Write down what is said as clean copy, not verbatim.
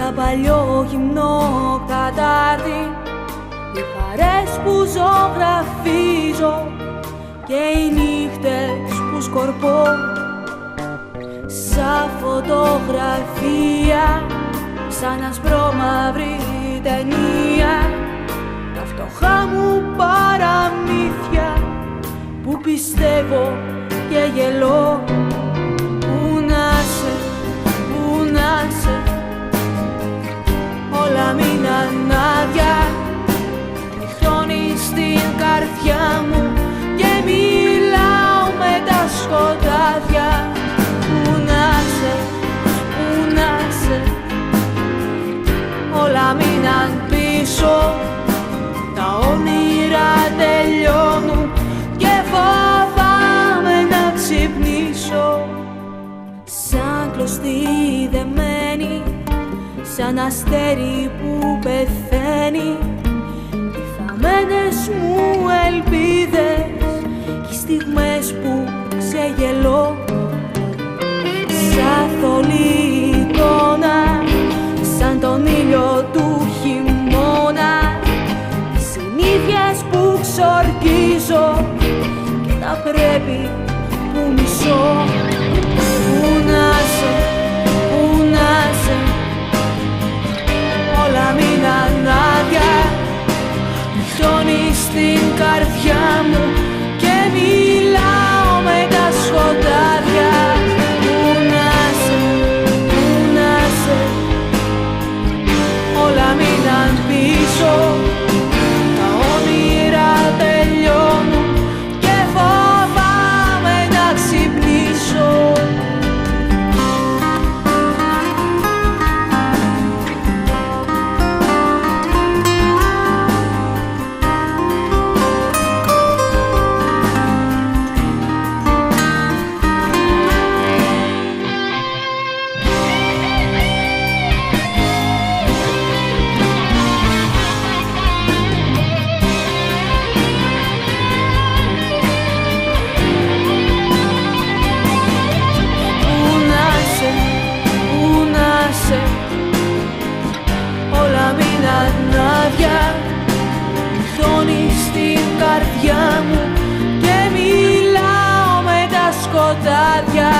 σαν παλιό γυμνό κατάρτι, οι χαρές που ζωγραφίζω και οι νύχτες που σκορπώ σαν φωτογραφία, σαν ασπρόμαυρη ταινία, τα φτωχά μου παραμύθια που πιστεύω και γελώ. Πού να σε, πού να σε, όλα μείναν άδεια, νυχτώνεις στην καρδιά μου και μιλάω με τα σκοτάδια. Πού να σε, πού να σε, όλα μείναν πίσω, τα όνειρα τελειώνουν και φοβάμαι να ξυπνήσω. Σαν κλωστή δεμένη, σαν αστέρι που πεθαίνει, οι θαμμένες μου ελπίδες και οι στιγμές που ξεγελώ. Σαν θολή εικόνα, σαν τον ήλιο του χειμώνα, οι συνήθειες που ξορκίζω και τα πρέπει που μισώ. Πού να σε, πού να σε, όλα μείναν άδεια, νυχτώνεις στην καρδιά μου και μιλάω με τα σκοτάδια. Πού να σε, πού να σε, όλα μείναν πίσω, τα όνειρα τελειώνουν και φοβάμαι να ξυπνήσω. Νυχτώνεις στην καρδιά μου και μιλάω με τα σκοτάδια.